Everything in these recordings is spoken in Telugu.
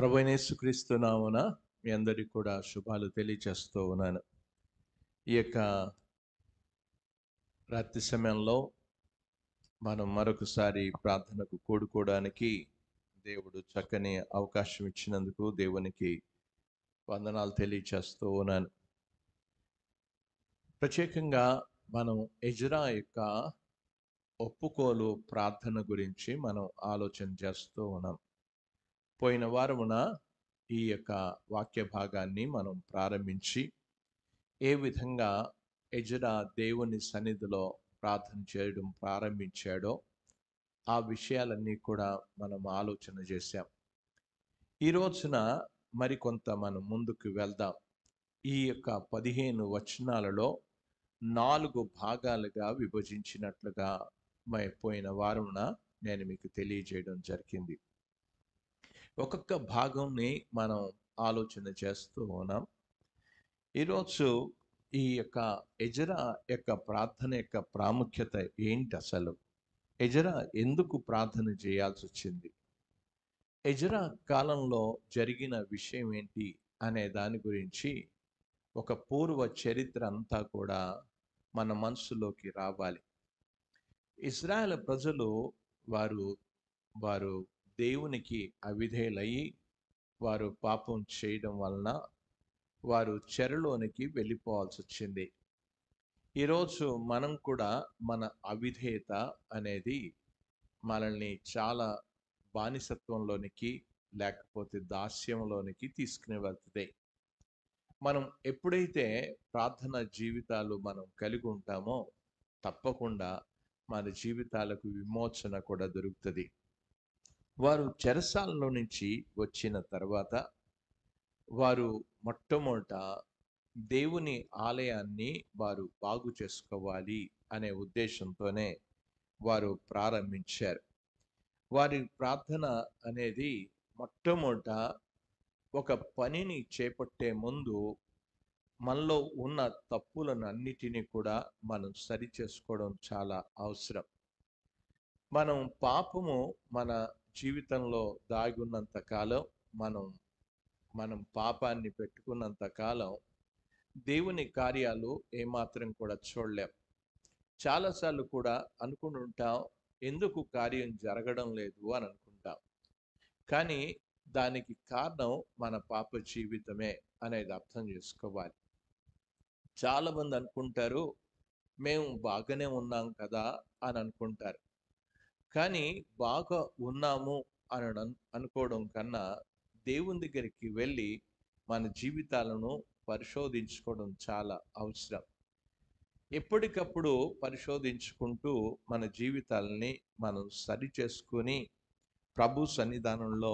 ప్రభువైన యేసుక్రీస్తు నామమున మీ అందరికీ కూడా శుభాలు తెలియచేస్తూ ఉన్నాను. ఈ యొక్క రాత్రి సమయంలో మనం మరొకసారి ప్రార్థనకు కూడుకోవడానికి దేవుడు చక్కని అవకాశం ఇచ్చినందుకు దేవునికి వందనాలు తెలియచేస్తూ ఉన్నాను. ప్రత్యేకంగా మనం ఎజ్రా యొక్క ఒప్పుకోలు ప్రార్థన గురించి మనం ఆలోచన చేస్తూ ఉన్నాం. పోయిన వారమున ఈ యొక్క వాక్య భాగాన్ని మనం ప్రారంభించి ఏ విధంగా ఎజ్రా దేవుని సన్నిధిలో ప్రార్థన చేయడం ప్రారంభించాడో ఆ విషయాలన్నీ కూడా మనం ఆలోచన చేశాం. ఈ రోజున మరికొంత మనం ముందుకు వెళ్దాం. ఈ యొక్క 15 వచనాలలో 4 భాగాలుగా విభజించినట్లుగా పోయిన వారమున నేను మీకు తెలియజేయడం జరిగింది. ఒక్కొక్క భాగంని మనం ఆలోచన చేస్తూ ఉన్నాం. ఈరోజు ఈ యొక్క ఎజ్రా యొక్క ప్రార్థన యొక్క ప్రాముఖ్యత ఏంటి? అసలు ఎజ్రా ఎందుకు ప్రార్థన చేయాల్సి వచ్చింది? ఎజ్రా కాలంలో జరిగిన విషయం ఏంటి అనే దాని గురించి ఒక పూర్వ చరిత్ర అంతా కూడా మన మనసులోకి రావాలి. ఇశ్రాయేలు ప్రజలు వారు వారు దేవునికి అవిధేయులయ్యి వారు పాపం చేయడం వలన వారు చెరలోనికి వెళ్ళిపోవాల్సి వచ్చింది. ఈరోజు మనం కూడా మన అవిధేయత అనేది మనల్ని చాలా బానిసత్వంలోనికి లేకపోతే దాస్యంలోనికి తీసుకుని వెళ్తుంది. మనం ఎప్పుడైతే ప్రార్థన జీవితాలు మనం కలిగి ఉంటామో తప్పకుండా మన జీవితాలకు విమోచన కూడా దొరుకుతుంది. వారు చెరసాలలో నుంచి వచ్చిన తర్వాత వారు మొట్టమొదట దేవుని ఆలయాన్ని వారు బాగు చేసుకోవాలి అనే ఉద్దేశంతోనే వారు ప్రారంభించారు. వారి ప్రార్థన అనేది మొట్టమొదట ఒక పనిని చేపట్టే ముందు మనలో ఉన్న తప్పులను అన్నిటినీ కూడా మనం సరి చేసుకోవడం చాలా అవసరం. పాపము మన జీవితంలో దాగి ఉన్నంత కాలం మనం పాపాన్ని పెట్టుకున్నంత కాలం దేవుని కార్యాలు ఏమాత్రం కూడా చూడలేం. చాలాసార్లు కూడా అనుకుంటుంటాం, ఎందుకు కార్యం జరగడం లేదు అని అనుకుంటాం. కానీ దానికి కారణం మన పాప జీవితమే అనేది అర్థం చేసుకోవాలి. చాలామంది అనుకుంటారు, మేము బాగానే ఉన్నాం కదా అని అనుకుంటారు. కానీ బాగా ఉన్నాము అని అనుకోవడం కన్నా దేవుని దగ్గరికి వెళ్ళి మన జీవితాలను పరిశోధించుకోవడం చాలా అవసరం. ఎప్పటికప్పుడు పరిశోధించుకుంటూ మన జీవితాలని మనం సరి చేసుకొని ప్రభు సన్నిధానంలో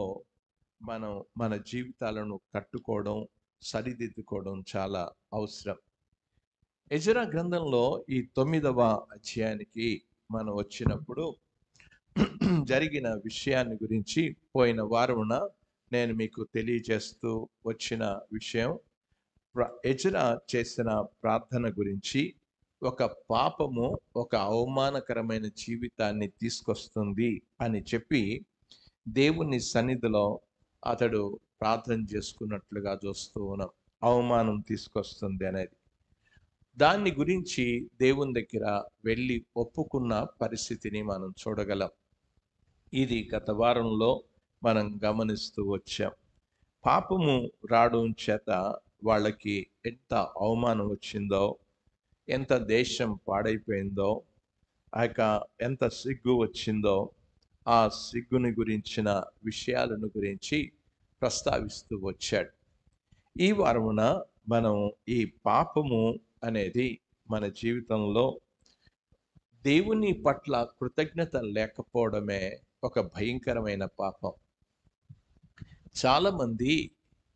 మన జీవితాలను కట్టుకోవడం, సరిదిద్దుకోవడం చాలా అవసరం. ఎజ్రా గ్రంథంలో ఈ 9వ అధ్యాయానికి మనం వచ్చినప్పుడు జరిగిన విషయాన్ని గురించి పోయిన వారమున నేను మీకు తెలియజేస్తూ వచ్చిన విషయం, ఎజ్రా చేసిన ప్రార్థన గురించి. ఒక పాపము ఒక అవమానకరమైన జీవితాన్ని తీసుకొస్తుంది అని చెప్పి దేవుని సన్నిధిలో అతడు ప్రార్థన చేసుకున్నట్లుగా చూస్తూ ఉన్నాం. అవమానం తీసుకొస్తుంది అనేది, దాన్ని గురించి దేవుని దగ్గర వెళ్ళి ఒప్పుకున్న పరిస్థితిని మనం చూడగలం. ఇది గత వారంలో మనం గమనిస్తూ వచ్చాం. పాపము రావడం చేత వాళ్ళకి ఎంత అవమానం వచ్చిందో, ఎంత దేశం పాడైపోయిందో, ఎంత సిగ్గు వచ్చిందో, ఆ సిగ్గుని గురించిన విషయాలను గురించి ప్రస్తావిస్తూ వచ్చాడు. ఈ వారమున మనం ఈ పాపము అనేది మన జీవితంలో దేవుని పట్ల కృతజ్ఞత లేకపోవడమే ఒక భయంకరమైన పాపం. చాలామంది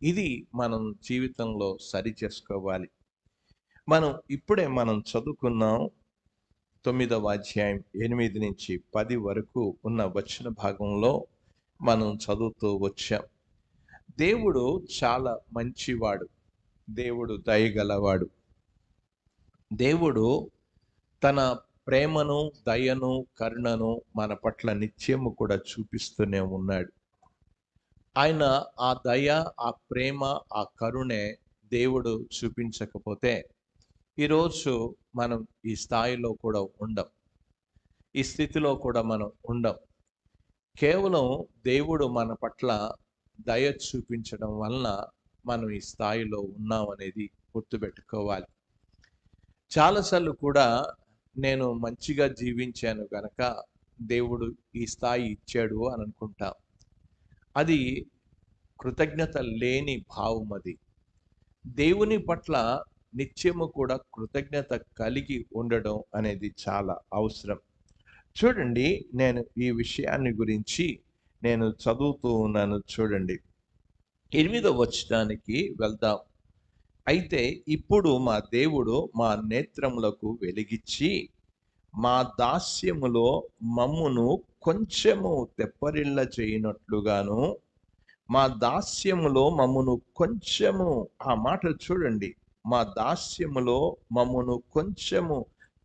ఇది మనం జీవితంలో సరి చేసుకోవాలి. ఇప్పుడే మనం చదువుకున్నాం 9వ అధ్యాయం 8 నుంచి 10 వరకు ఉన్న వచన భాగంలో మనం చదువుతూ వచ్చాం. దేవుడు చాలా మంచివాడు, దేవుడు దయగలవాడు. దేవుడు తన ప్రేమను, దయను, కరుణను మన పట్ల నిత్యము కూడా చూపిస్తూనే ఉన్నాడు. ఆయన ఆ దయ, ఆ ప్రేమ, ఆ కరుణే దేవుడు చూపించకపోతే ఈరోజు మనం ఈ స్థాయిలో కూడా ఉండం. ఈ స్థితిలో కూడా మనం ఉండం. కేవలం దేవుడు మన పట్ల దయ చూపించడం వలన మనం ఈ స్థాయిలో ఉన్నామనేది గుర్తుపెట్టుకోవాలి. చాలాసార్లు కూడా నేను మంచిగా జీవించాను గనక దేవుడు ఈ స్థాయి ఇచ్చాడు అని అనుకుంటాం. అది కృతజ్ఞత లేని భావం అది. దేవుని పట్ల నిత్యము కూడా కృతజ్ఞత కలిగి ఉండడం అనేది చాలా అవసరం. చూడండి, నేను ఈ విషయాన్ని గురించి నేను చదువుతూ ఉన్నాను చూడండి. 8వ వచనానికి వెళ్దాం. అయితే ఇప్పుడు మా దేవుడు మా నేత్రములకు వెలిగిచ్చి మా దాస్యములో మమ్మును కొంచెము తెప్పరిల్ల చేయనట్లుగాను, మా దాస్యములో మమ్మును కొంచెము, ఆ మాట చూడండి, మా దాస్యములో మమ్మును కొంచెము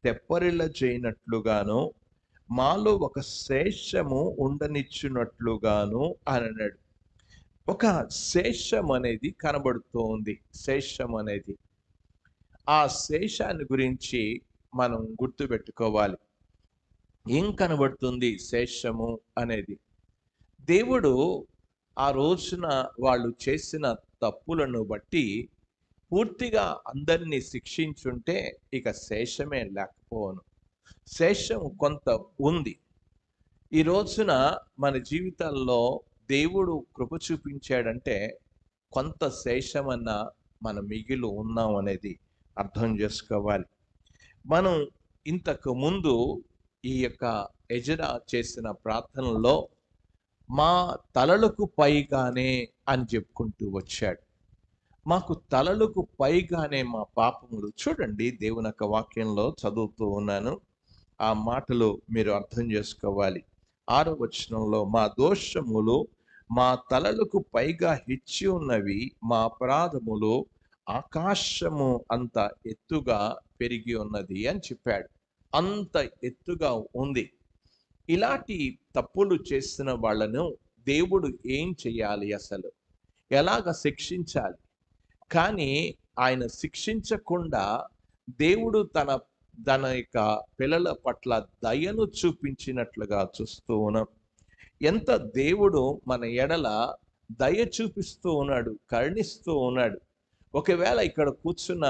తెప్పరిల్ల చేయనట్లుగాను, మాలో ఒక శేషము ఉండనిచ్చునట్లుగాను అని అన్నాడు. ఒక శేషం అనేది కనబడుతూ ఉంది. శేషం అనేది, ఆ శేషాన్ని గురించి మనం గుర్తుపెట్టుకోవాలి. ఏం కనబడుతుంది శేషము అనేది? దేవుడు ఆ రోజున వాళ్ళు చేసిన తప్పులను బట్టి పూర్తిగా అందరినీ శిక్షించుంటే ఇక శేషమే లేకపోను. శేషం కొంత ఉంది. ఈ రోజున మన జీవితాల్లో దేవుడు కృప చూపించాడంటే కొంత శేషమన్నా మన మిగిలి ఉన్నాం అనేది అర్థం చేసుకోవాలి. మనం ఇంతకు ముందు ఈ యొక్క ఎజ్రా చేసిన ప్రార్థనలో మా తలలకు పైగానే అని చెప్పుకుంటూ వచ్చాడు. మాకు తలలకు పైగానే మా పాపములు. చూడండి, దేవుని యొక్క వాక్యంలో చదువుతూ ఉన్నాను, ఆ మాటలు మీరు అర్థం చేసుకోవాలి. 6వ వచనంలో మా దోషములు మా తలలకు పైగా హెచ్చి ఉన్నవి, మా అపరాధములు ఆకాశము అంత ఎత్తుగా పెరిగి ఉన్నది అని చెప్పాడు. అంత ఎత్తుగా ఉంది. ఇలాంటి తప్పులు చేసిన వాళ్ళను దేవుడు ఏం చేయాలి? అసలు ఎలాగ శిక్షించాలి? కానీ ఆయన శిక్షించకుండా దేవుడు తన తన యొక్క పిల్లల పట్ల దయను చూపించినట్లుగా చూస్తూ ఉన్నాం. ఎంత దేవుడు మన ఎడల దయ చూపిస్తూ ఉన్నాడు, కరుణిస్తూ ఉన్నాడు. ఒకవేళ ఇక్కడ కూర్చున్న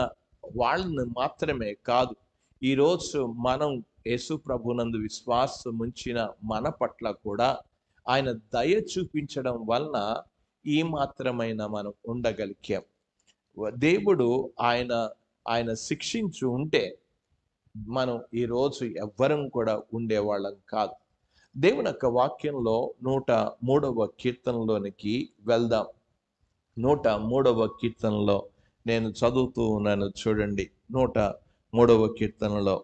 వాళ్ళని మాత్రమే కాదు, ఈరోజు మనం యేసు ప్రభునందు విశ్వాసం ఉంచిన మన పట్ల కూడా ఆయన దయ చూపించడం వలన ఈ మాత్రమైన మనం ఉండగలిగాం. దేవుడు ఆయన ఆయన శిక్షించి ఉంటే మనం ఈరోజు ఎవ్వరం కూడా ఉండేవాళ్ళం కాదు. దేవుని యొక్క వాక్యంలో 103వ కీర్తనలోనికి వెళ్దాం. 103వ కీర్తనలో నేను చదువుతూ ఉన్నాను చూడండి. 103వ కీర్తనలో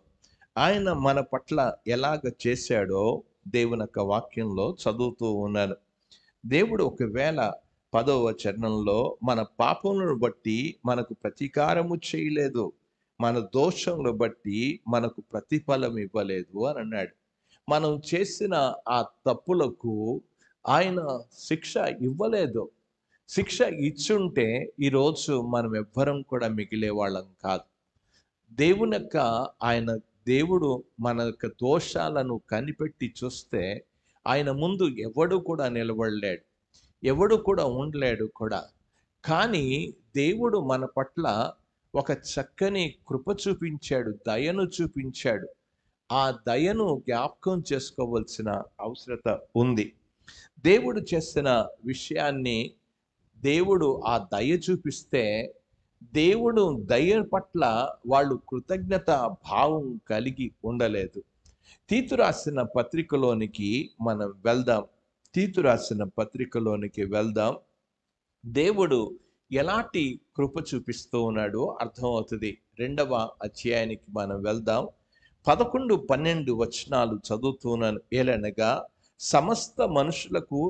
ఆయన మన పట్ల ఎలాగ చేశాడో దేవుని యొక్క వాక్యంలో చదువుతూ ఉన్నాను. దేవుడు ఒకవేళ 10వ చరణంలో మన పాపములను బట్టి మనకు ప్రతీకారము చేయలేదు, మన దోషములను బట్టి మనకు ప్రతిఫలం ఇవ్వలేదు అని అన్నాడు. మనం చేసిన ఆ తప్పులకు ఆయన శిక్ష ఇవ్వలేదు. శిక్ష ఇచ్చుంటే ఈరోజు మనం ఎవ్వరం కూడా మిగిలే వాళ్ళం కాదు. దేవుని యొక్క దేవుడు మన యొక్క దోషాలను కనిపెట్టి చూస్తే ఆయన ముందు ఎవడు కూడా నిలబడలేడు, ఎవడు కూడా ఉండలేడు కూడా. కానీ దేవుడు మన పట్ల ఒక చక్కని కృప చూపించాడు, దయను చూపించాడు. ఆ దయను జ్ఞాపకం చేసుకోవాల్సిన అవసరత ఉంది. దేవుడు చేసిన విషయాన్ని దేవుడు ఆ దయ చూపిస్తే దేవుడు దయ పట్ల వాళ్ళు కృతజ్ఞత భావం కలిగి ఉండలేదు. తీతు రాసిన పత్రికలోనికి మనం వెళ్దాం. తీతు రాసిన పత్రికలోనికి వెళ్దాం. దేవుడు ఎలాంటి కృప చూపిస్తూ ఉన్నాడో అర్థమవుతుంది. 2వ అధ్యాయానికి మనం వెళ్దాం. 11, 12 వచనాలు చదువుతున్నాను. ఏలనగా సమస్త మనుషులకు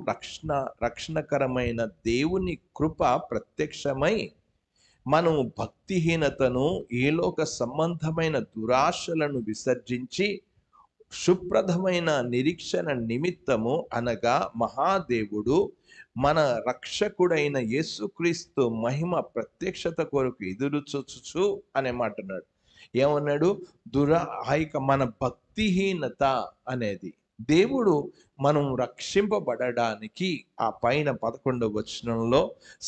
రక్షణకరమైన దేవుని కృప ప్రత్యక్షమై మనం భక్తిహీనతను, ఈలోక సంబంధమైన దురాశలను విసర్జించి శుభ్రదమైన నిరీక్షణ నిమిత్తము అనగా మహాదేవుడు మన రక్షకుడైన యేసుక్రీస్తు మహిమ ప్రత్యక్షత కొరకు ఎదురు చూచుచు అనే మాట అన్నాడు. ఏమన్నాడు? మన భక్తిహీనత అనేది దేవుడు మనం రక్షింపబడడానికి ఆ పైన 11వ వచనంలో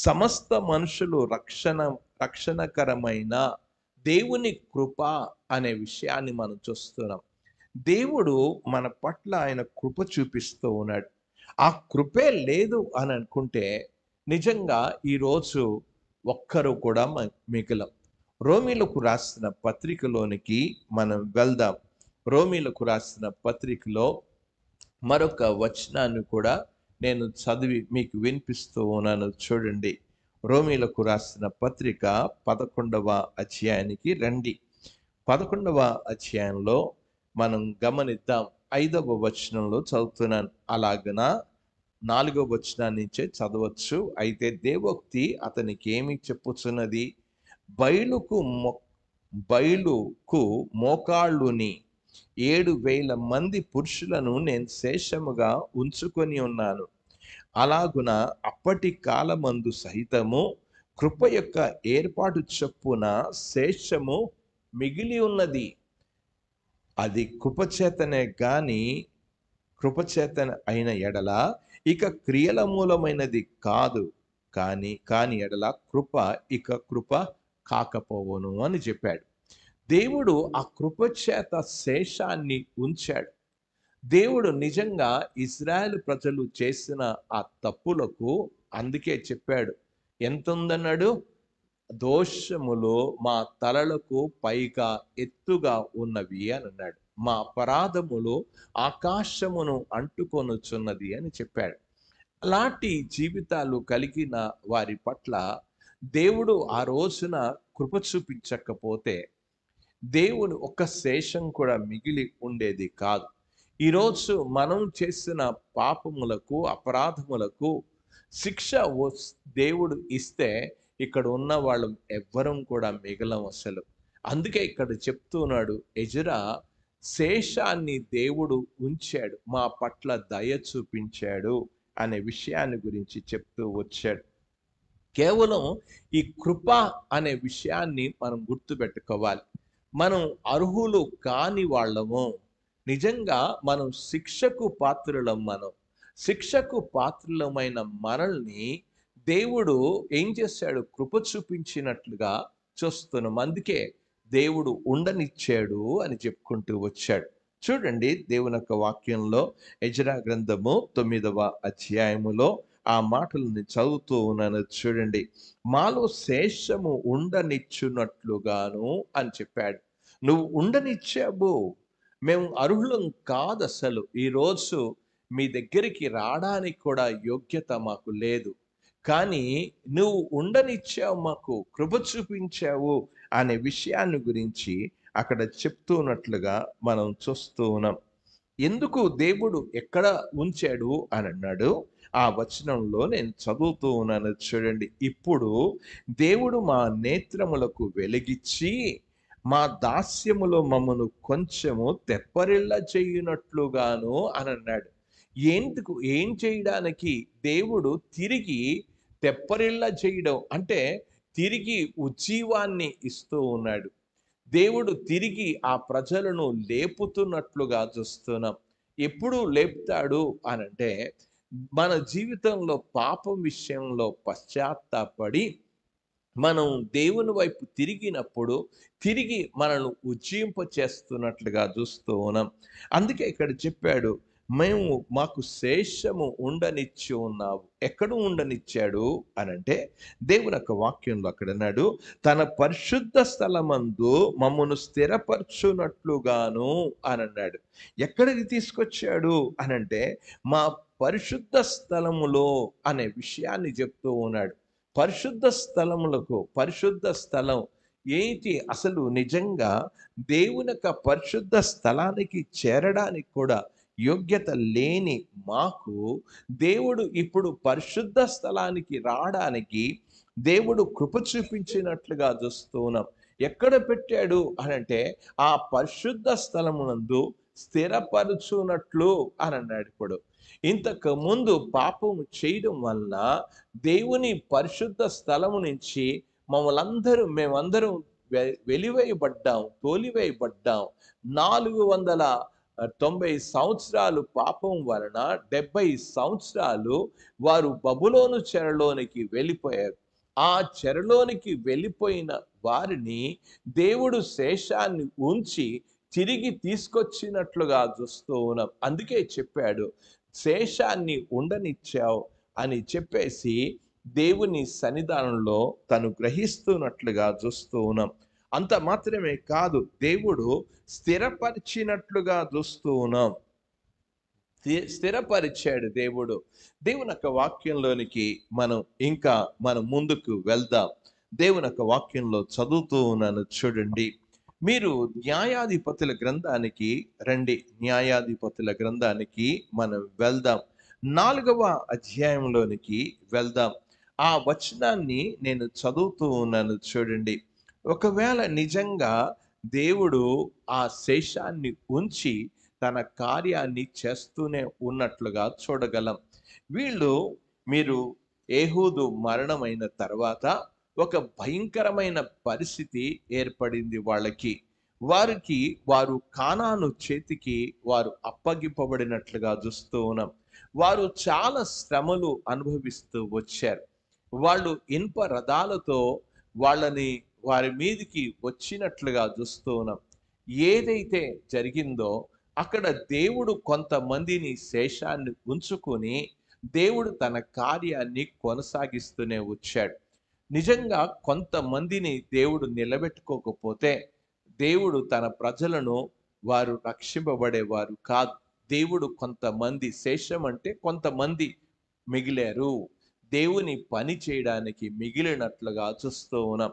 సమస్త మనుషులు రక్షణకరమైన దేవుని కృప అనే విషయాన్ని మనం చూస్తున్నాం. దేవుడు మన పట్ల ఆయన కృప చూపిస్తూ ఉన్నాడు. ఆ కృపే లేదు అని అనుకుంటే నిజంగా ఈరోజు ఒక్కరు కూడా మిగలం. రోమీలకు రాసిన పత్రికలోనికి మనం వెళ్దాం. రోమీలకు రాసిన పత్రికలో మరొక వచనాన్ని కూడా నేను చదివి మీకు వినిపిస్తూ ఉన్నాను. చూడండి, రోమీలకు రాసిన పత్రిక 11వ అధ్యాయానికి రండి. 11వ అధ్యాయంలో మనం గమనిద్దాం. 5వ వచనంలో చదువుతున్నాను. అలాగన 4వ వచనాన్ని నుంచే చదవచ్చు. అయితే దేవోక్తి అతనికి ఏమి చెప్పుచున్నది? బయలుకు మోకాళ్ళుని 7,000 మంది పురుషులను నేను శేషముగా ఉంచుకొని ఉన్నాను. అలాగున అప్పటి కాలమందు సహితము కృప యొక్క ఏర్పాటు చొప్పున శేషము మిగిలి ఉన్నది. అది కృపచేతనే కృపచేతన అయిన ఎడల ఇక క్రియల మూలమైనది కాదు. కాని ఎడల కృప కాకపోవును అని చెప్పాడు. దేవుడు ఆ కృపచేత శేషాన్ని ఉంచాడు. దేవుడు నిజంగా ఇజ్రాయెల్ ప్రజలు చేసిన ఆ తప్పులకు అందుకే చెప్పాడు. ఎంత ఉందన్నాడు? దోషములు మా తలలకు పైగా ఎత్తుగా ఉన్నవి అని అన్నాడు. మా అపరాధములు ఆకాశమును అంటుకొనుచున్నది అని చెప్పాడు. అలాంటి జీవితాలు కలిగిన వారి పట్ల దేవుడు ఆ రోజున కృప చూపించకపోతే దేవుడు ఒక్క శేషం కూడా మిగిలి ఉండేది కాదు. ఈరోజు మనం చేసిన పాపములకు అపరాధములకు శిక్ష దేవుడు ఇస్తే ఇక్కడ ఉన్న వాళ్ళు ఎవ్వరం కూడా మిగలం అసలు. అందుకే ఇక్కడ చెప్తున్నాడు ఎజ్రా, శేషాన్ని దేవుడు ఉంచాడు, మా పట్ల దయ చూపించాడు అనే విషయాన్ని గురించి చెప్తూ వచ్చాడు. కేవలం ఈ కృప అనే విషయాన్ని మనం గుర్తుపెట్టుకోవాలి. మనం అర్హులు కాని వాళ్ళము. నిజంగా మనం శిక్షకు పాత్రులమైన మనల్ని దేవుడు ఏం చేశాడు? కృప చూపించినట్లుగా చూస్తున్నాం. అందుకే దేవుడు ఉండనిచ్చాడు అని చెప్పుకుంటూ వచ్చాడు. చూడండి, దేవుని యొక్క వాక్యంలో ఎజ్రా గ్రంథము 9వ అధ్యాయములో ఆ మాటలను చదువుతూ ఉన్నాను. చూడండి, మాలో శేషము ఉండనిచ్చున్నట్లుగాను అని చెప్పాడు. నువ్వు ఉండనిచ్చావు. మేము అర్హులం కాదు అసలు. ఈరోజు మీ దగ్గరికి రావడానికి కూడా యోగ్యత మాకు లేదు. కానీ నువ్వు ఉండనిచ్చావు, మాకు కృప చూపించావు అనే విషయాన్ని గురించి అక్కడ చెప్తున్నట్లుగా మనం చూస్తూ ఉన్నాం. ఎందుకు దేవుడు ఎక్కడ ఉంచాడు అని అన్నాడు. ఆ వచనంలో నేను చదువుతూ ఉన్నాను. చూడండి, ఇప్పుడు దేవుడు మా నేత్రములకు వెలిగిచ్చి మా దాస్యములో మమ్మను కొంచెము తెప్పరిల్ల చేయునట్లుగాను అని అన్నాడు. ఏం చేయడానికి? దేవుడు తిరిగి తెప్పరిల్ల చేయడం అంటే తిరిగి ఉజ్జీవాన్ని ఇస్తూ ఉన్నాడు. దేవుడు తిరిగి ఆ ప్రజలను లేపుతున్నట్లుగా చూస్తున్నాం. ఎప్పుడు లేపుతాడు అనంటే మన జీవితంలో పాపం విషయంలో పశ్చాత్తాపడి మనం దేవుని వైపు తిరిగినప్పుడు తిరిగి మనల్ని ఉజ్జీంప చేస్తున్నట్లుగా చూస్తూ ఉన్నాం. అందుకే ఇక్కడ చెప్పాడు, మాకు శేషము ఉండనిచ్చి ఉన్నావు. ఎక్కడ ఉండనిచ్చాడు అనంటే దేవుని యొక్క వాక్యంలో అక్కడ అన్నాడు, తన పరిశుద్ధ స్థలమందు మమ్మను స్థిరపరచునట్లుగాను అని అన్నాడు. ఎక్కడికి తీసుకొచ్చాడు అనంటే మా పరిశుద్ధ స్థలములో అనే విషయాన్ని చెప్తూ ఉన్నాడు. పరిశుద్ధ స్థలం ఏంటి? అసలు నిజంగా దేవుని యొక్క పరిశుద్ధ స్థలానికి చేరడానికి కూడా యోగ్యత లేని మాకు దేవుడు ఇప్పుడు పరిశుద్ధ స్థలానికి రావడానికి దేవుడు కృప చూపించినట్లుగా చూస్తూ ఉన్నాం. ఎక్కడ పెట్టాడు అనంటే ఆ పరిశుద్ధ స్థలమునందు స్థిరపరచునట్లు అని అన్నాడు. ఇప్పుడు ఇంతకు ముందు పాపం చేయడం వల్ల దేవుని పరిశుద్ధ స్థలము నుంచి మేమందరం వెలివేయబడ్డాం, తోలివేయబడ్డాం. 490 సంవత్సరాలు పాపం వలన 70 సంవత్సరాలు వారు బబులోను చెరలోనికి వెళ్ళిపోయారు. ఆ చెరలోనికి వెళ్ళిపోయిన వారిని దేవుడు శేషాన్ని ఉంచి తిరిగి తీసుకొచ్చినట్లుగా చూస్తూ ఉన్నాం. అందుకే చెప్పాడు, శేషాన్ని ఉండనిచ్చావు అని చెప్పేసి దేవుని సన్నిధానంలో తను గ్రహిస్తున్నట్లుగా చూస్తూ ఉన్నాం. అంత మాత్రమే కాదు, దేవుడు స్థిరపరిచినట్లుగా చూస్తూ ఉన్నాం. స్థిరపరిచాడు దేవుడు. దేవుని యొక్క వాక్యంలోనికి మనం ముందుకు వెళ్దాం. దేవుని యొక్క వాక్యంలో చదువుతూ ఉన్నాను, చూడండి. మీరు న్యాయాధిపతుల గ్రంథానికి రండి. న్యాయాధిపతుల గ్రంథానికి మనం వెళ్దాం. 4వ అధ్యాయంలోనికి వెళ్దాం. ఆ వచనాన్ని నేను చదువుతూ ఉన్నాను, చూడండి. ఒకవేళ నిజంగా దేవుడు ఆ శేషాన్ని ఉంచి తన కార్యాన్ని చేస్తూనే ఉన్నట్లుగా చూడగలం. మీరు ఏహూదు మరణమైన తర్వాత ఒక భయంకరమైన పరిస్థితి ఏర్పడింది వాళ్ళకి. వారు కానాను చేతికి వారు అప్పగింపబడినట్లుగా చూస్తూ ఉన్నాం. వారు చాలా శ్రమలు అనుభవిస్తూ వచ్చారు. వాళ్ళు ఇనుప రథాలతో వారి మీదికి వచ్చినట్లుగా చూస్తూ ఉన్నాం. ఏదైతే జరిగిందో అక్కడ దేవుడు కొంతమందిని శేషాన్ని ఉంచుకొని దేవుడు తన కార్యాన్ని కొనసాగిస్తూనే వచ్చాడు. నిజంగా కొంతమందిని దేవుడు నిలబెట్టుకోకపోతే దేవుడు తన ప్రజలను వారు రక్షింపబడేవారు కాదు. దేవుడు కొంతమంది, శేషం అంటే కొంతమంది మిగిలారు, దేవుని పని చేయడానికి మిగిలినట్లుగా చూస్తూ ఉన్నాం.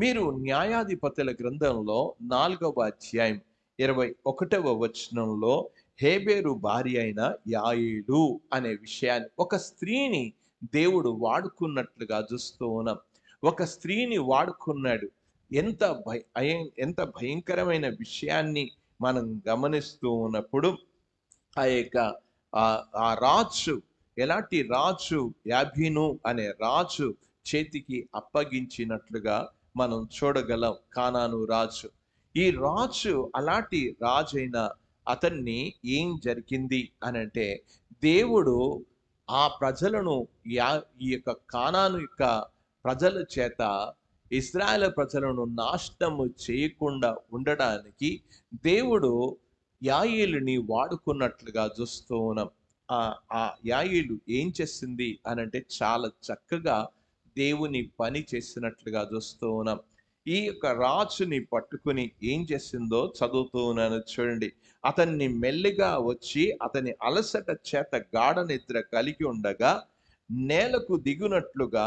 మీరు న్యాయాధిపతుల గ్రంథంలో 4వ అధ్యాయం 21వ వచనంలో హేబేరు భార్య అయిన యాయేలు అనే విషయాన్ని, ఒక స్త్రీని దేవుడు వాడుకున్నట్లుగా చూస్తూ ఉన్నాం. ఒక స్త్రీని వాడుకున్నాడు. ఎంత భయంకరమైన విషయాన్ని మనం గమనిస్తూ ఉన్నప్పుడు ఆ రాజు, ఎలాంటి రాజు, యాబీను అనే రాజు చేతికి అప్పగించినట్లుగా మనం చూడగలం. కానాను రాజు. ఈ రాజు అలాంటి రాజైన అతన్ని ఏం జరిగింది అనంటే, దేవుడు ఆ ప్రజలను ఈ యొక్క కానాను యొక్క ప్రజల చేత ఇశ్రాయేలు ప్రజలను నాశనము చేయకుండా ఉండడానికి దేవుడు యాయేలుని వాడుకున్నట్లుగా చూస్తూ ఉన్నాం. ఆ యాయేలు ఏం చేసింది అనంటే, చాలా చక్కగా దేవుని పని చేసినట్లుగా చూస్తూ ఉన్నాం. ఈ యొక్క రాజుని పట్టుకుని ఏం చేసిందో చదువుతూ ఉన్నాను, చూడండి. అతన్ని మెల్లిగా వచ్చి అతని అలసట చేత గాఢ నిద్ర కలిగి ఉండగా నేలకు దిగునట్లుగా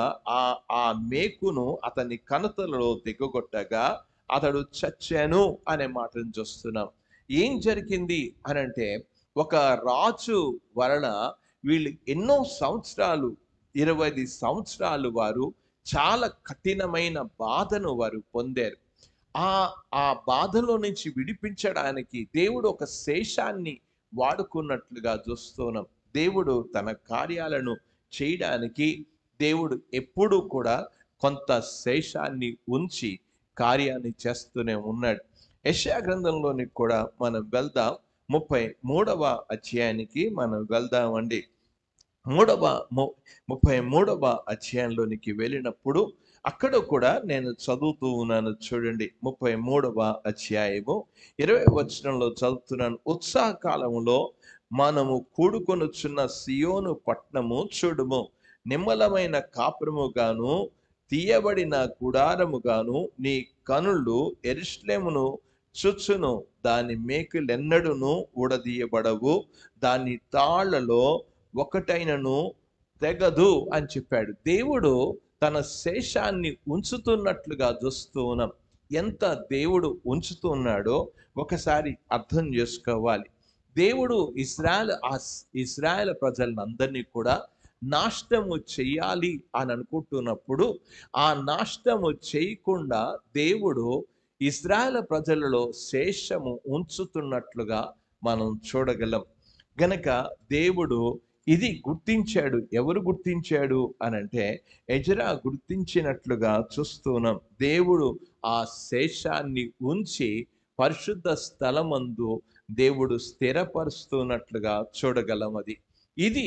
ఆ మేకును అతని కనుతలలో దిగగొట్టగా అతడు చచ్చాను అనే మాటను చూస్తున్నాం. ఏం జరిగింది అనంటే, ఒక రాజు వలన వీళ్ళు ఎన్నో సంవత్సరాలు, 20 సంవత్సరాలు వారు చాలా కఠినమైన బాధను వారు పొందారు. ఆ బాధలో నుంచి విడిపించడానికి దేవుడు ఒక శేషాన్ని వాడుకున్నట్లుగా చూస్తున్నాం. దేవుడు తన కార్యాలను చేయడానికి దేవుడు ఎప్పుడూ కూడా కొంత శేషాన్ని ఉంచి కార్యాన్ని చేస్తూనే ఉన్నాడు. యెషయా గ్రంథంలోనికి కూడా మనం వెళ్దాం. 33వ అధ్యాయానికి మనం వెళ్దామండి. 33వ అధ్యాయంలోనికి వెళ్ళినప్పుడు అక్కడ కూడా నేను చదువుతూ ఉన్నాను, చూడండి. 33వ అధ్యాయము 20వ వచనంలో చదువుతున్నాను. ఉత్సాహకాలములో మనము కూడుకొనుచున్న సియోను పట్టణము చూడుము, నిమ్మలమైన కాపురముగాను తీయబడిన గుడారముగాను నీ కనులు యెరూషలేమును చూచును. దాని మేకులెన్నడును ఊడదీయబడవు, దాని తాళ్లలో ఒకటైనను తెగదు అని చెప్పాడు. దేవుడు తన శేషాన్ని ఉంచుతున్నట్లుగా చూస్తూ ఉన్నాం. ఎంత దేవుడు ఉంచుతున్నాడో ఒకసారి అర్థం చేసుకోవాలి. దేవుడు ఇశ్రాయేలు ప్రజలందరినీ కూడా నాశనము చెయ్యాలి అని అనుకుంటున్నప్పుడు ఆ నాశనము చేయకుండా దేవుడు ఇశ్రాయేలు ప్రజలలో శేషము ఉంచుతున్నట్లుగా మనం చూడగలం. గనక దేవుడు ఇది గుర్తించాడు. ఎవరు గుర్తించాడు అనంటే ఎజ్రా గుర్తించినట్లుగా చూస్తున్నాం. దేవుడు ఆ శేషాన్ని ఉంచి పరిశుద్ధ స్థలమందు దేవుడు స్థిరపరుస్తున్నట్లుగా చూడగలం. ఇది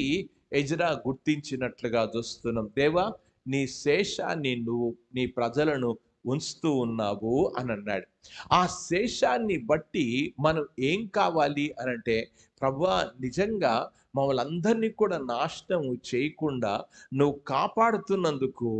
ఎజ్రా గుర్తించినట్లుగా చూస్తున్నాం. దేవా, నీ శేషాన్ని నువ్వు నీ ప్రజలను ఉంచుతూ ఉన్నావు అని అన్నాడు. ఆ శేషాన్ని బట్టి మనం ఏం కావాలి అనంటే, ప్రభువా, నిజంగా మమ్మల్ని అందరినీ కూడా నాశనం చేయకుండా నువ్వు కాపాడుతున్నందుకు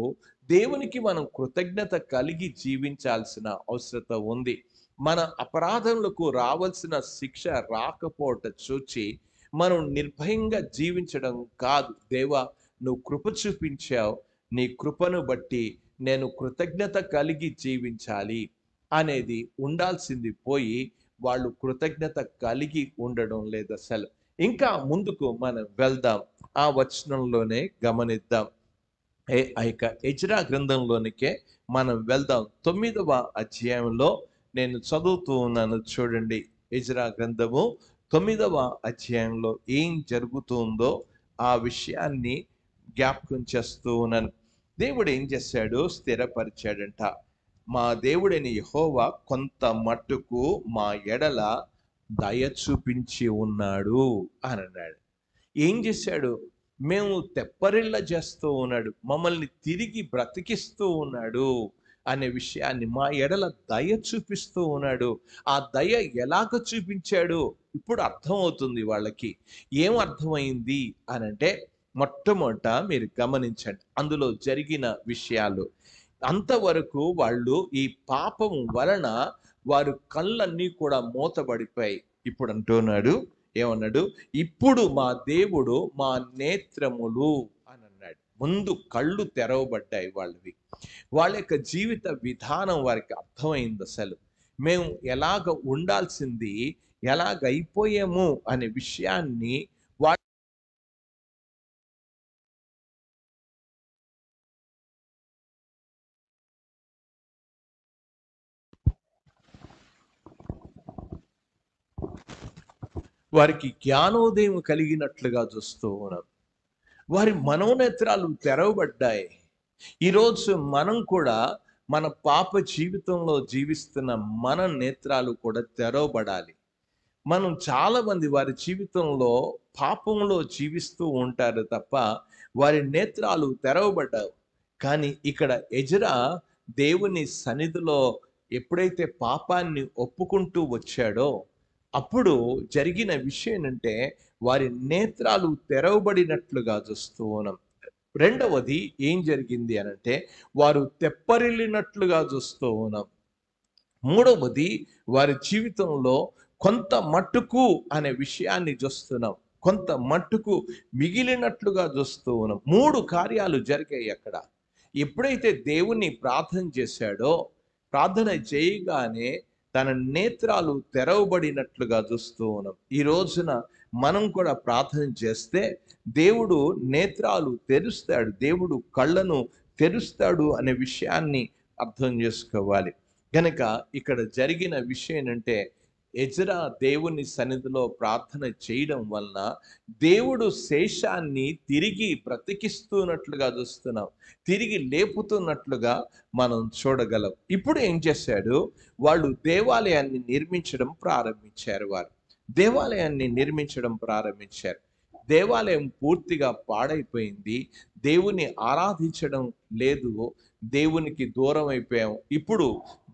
దేవునికి మనం కృతజ్ఞత కలిగి జీవించాల్సిన అవసరత ఉంది. మన అపరాధములకు రావాల్సిన శిక్ష రాకపోవట చూచి మనం నిర్భయంగా జీవించడం కాదు. దేవా, నువ్వు కృప చూపించావు, నీ కృపను బట్టి నేను కృతజ్ఞత కలిగి జీవించాలి అనేది ఉండాల్సింది పోయి వాళ్ళు కృతజ్ఞత కలిగి ఉండడం లేదు అసలు. ఇంకా ముందుకు మనం వెళ్దాం, ఆ వచనంలోనే గమనిద్దాం. ఆ యొక్క ఎజ్రా గ్రంథంలోనికే మనం వెళ్దాం. 9వ అధ్యాయంలో నేను చదువుతూ ఉన్నాను, చూడండి. ఎజ్రా గ్రంథము 9వ అధ్యాయంలో ఏం జరుగుతుందో ఆ విషయాన్ని జ్ఞాపకం చేస్తూ ఉన్నాను. దేవుడు ఏం చేశాడు? స్థిరపరిచాడంట. మా దేవుడైన యెహోవా కొంత మట్టుకు మా ఎడల దయ చూపించి ఉన్నాడు అని అన్నాడు. ఏం చేశాడు? మేము తెప్పరిల్ల చేస్తూ ఉన్నాడు, మమ్మల్ని తిరిగి బ్రతికిస్తూ ఉన్నాడు అనే విషయాన్ని, మా ఎడల దయ చూపిస్తూ ఉన్నాడు. ఆ దయ ఎలాగ చూపించాడు ఇప్పుడు అర్థమవుతుంది వాళ్ళకి. ఏం అర్థమైంది అనంటే, మొట్టమొదట మీరు గమనించండి అందులో జరిగిన విషయాలు. అంతవరకు వాళ్ళు ఈ పాపం వలన వారు కళ్ళన్నీ కూడా మూతబడిపోయాయి. ఇప్పుడు అంటున్నాడు, ఏమన్నాడు? ఇప్పుడు మా దేవుడు మా నేత్రములు అని అన్నాడు. ముందు కళ్ళు తెరవబడ్డాయి వాళ్ళవి. వాళ్ళ యొక్క జీవిత విధానం వారికి అర్థమైంది. అసలు మేము ఎలాగ ఉండాల్సింది, ఎలాగ అయిపోయాము అనే విషయాన్ని వారికి జ్ఞానోదయం కలిగినట్లుగా చూస్తూ ఉన్నాం. వారి మనోనేత్రాలు తెరవబడ్డాయి. ఈరోజు మనం కూడా మన పాప జీవితంలో జీవిస్తున్న మన నేత్రాలు కూడా తెరవబడాలి. మనం చాలా మంది వారి జీవితంలో పాపంలో జీవిస్తూ ఉంటారు తప్ప వారి నేత్రాలు తెరవబడ్డావు. కానీ ఇక్కడ ఎజ్రా దేవుని సన్నిధిలో ఎప్పుడైతే పాపాన్ని ఒప్పుకుంటూ వచ్చాడో అప్పుడు జరిగిన విషయం ఏంటంటే, వారి నేత్రాలు తెరవబడినట్లుగా చూస్తూ ఉన్నాం. రెండవది ఏం జరిగింది అనంటే, వారు తెప్పరిల్లినట్లుగా చూస్తూ ఉన్నాం. మూడవది, వారి జీవితంలో కొంత మట్టుకు అనే విషయాన్ని చూస్తున్నాం. కొంత మట్టుకు మిగిలినట్లుగా చూస్తూ ఉన్నాం. 3 కార్యాలు జరిగాయి అక్కడ. ఎప్పుడైతే దేవుణ్ణి ప్రార్థన చేశాడో, ప్రార్థన చేయగానే తన నేత్రాలు తెరవబడినట్లుగా చూస్తూ ఉన్నాం. ఈ రోజున మనం కూడా ప్రార్థన చేస్తే దేవుడు నేత్రాలు తెరుస్తాడు, దేవుడు కళ్ళను తెరుస్తాడు అనే విషయాన్ని అర్థం చేసుకోవాలి. గనక ఇక్కడ జరిగిన విషయం ఏంటంటే, ఎజ్రా దేవుని సన్నిధిలో ప్రార్థన చేయడం వలన దేవుడు శేషాన్ని తిరిగి బ్రతికిస్తున్నట్లుగా చూస్తున్నాం, తిరిగి లేపుతున్నట్లుగా మనం చూడగలం. ఇప్పుడు ఏం చేశాడు? వాళ్ళు దేవాలయాన్ని నిర్మించడం ప్రారంభించారు. దేవాలయాన్ని నిర్మించడం ప్రారంభించారు. దేవాలయం పూర్తిగా పాడైపోయింది. దేవుని ఆరాధించడం లేదు, దేవునికి దూరం అయిపోయాం. ఇప్పుడు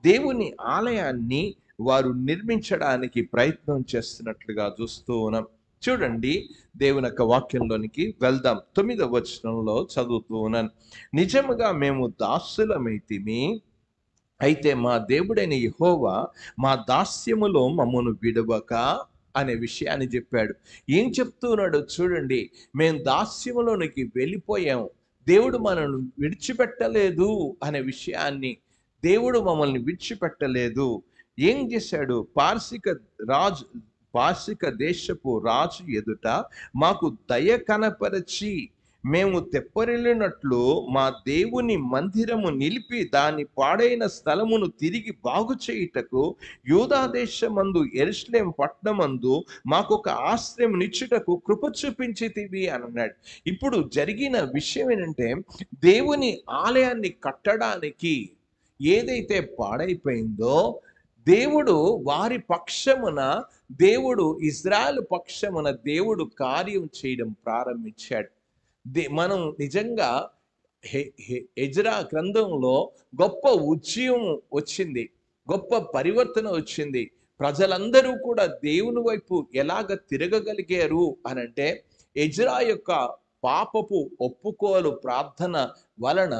దేవుని ఆలయాన్ని వారు నిర్మించడానికి ప్రయత్నం చేస్తున్నట్లుగా చూస్తూ ఉన్నాం. చూడండి, దేవుని యొక్క వాక్యంలోనికి వెళ్దాం. 9వ వచనంలో చదువుతూ ఉన్నాను. నిజముగా మేము దాసులమైతిమి, అయితే మా దేవుడైన యెహోవా మా దాస్యములో మమ్మను విడవక అనే విషయాన్ని చెప్పాడు. ఏం చెప్తున్నాడో చూడండి. మేము దాస్యములోనికి వెళ్ళిపోయాం, దేవుడు మనల్ని విడిచిపెట్టలేదు అనే విషయాన్ని, దేవుడు మమ్మల్ని విడిచిపెట్టలేదు. ఏం చేశాడు? పార్శిక దేశపు రాజు ఎదుట మాకు దయ కనపరచి మేము తెప్పరిల్లినట్లు మా దేవుని మందిరము నిలిపి దాని పాడైన స్థలమును తిరిగి బాగు చేయుటకు యూదా దేశమందు యెరూషలేము పట్టణమందు మాకొక ఆశ్రయం నిచ్చుటకు కృప చూపించితివి అని అన్నాడు. ఇప్పుడు జరిగిన విషయం ఏంటంటే, దేవుని ఆలయాన్ని కట్టడానికి ఏదైతే పాడైపోయిందో, దేవుడు వారి పక్షమున, దేవుడు ఇజ్రాయెల్ పక్షమున దేవుడు కార్యం చేయడం ప్రారంభించాడు. మనం నిజంగా ఎజ్రా గ్రంథంలో గొప్ప ఉజ్జీవం వచ్చింది, గొప్ప పరివర్తన వచ్చింది. ప్రజలందరూ కూడా దేవుని వైపు ఎలాగ తిరగగలిగారు అనంటే, ఎజ్రా యొక్క పాపపు ఒప్పుకోలు ప్రార్థన వలన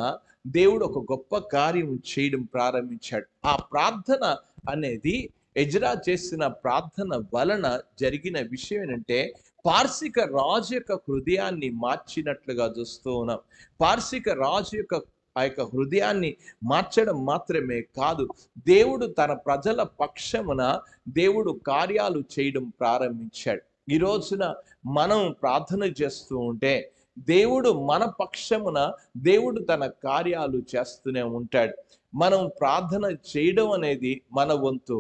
దేవుడు ఒక గొప్ప కార్యం చేయడం ప్రారంభించాడు. ఆ ప్రార్థన అనేది, ఎజ్రా చేసిన ప్రార్థన వలన జరిగిన విషయం ఏంటంటే, పార్సిక రాజు యొక్క హృదయాన్ని మార్చినట్లుగా చూస్తూ ఉన్నాం. పార్సిక రాజు యొక్క ఆ యొక్క హృదయాన్ని మార్చడం మాత్రమే కాదు, దేవుడు తన ప్రజల పక్షమున దేవుడు కార్యాలు చేయడం ప్రారంభించాడు. ఈ రోజున మనం ప్రార్థన చేస్తూ ఉంటే, దేవుడు మన పక్షమున దేవుడు తన కార్యాలు చేస్తూనే ఉంటాడు. మనం ప్రార్థన చేయడం అనేది మన వంతు,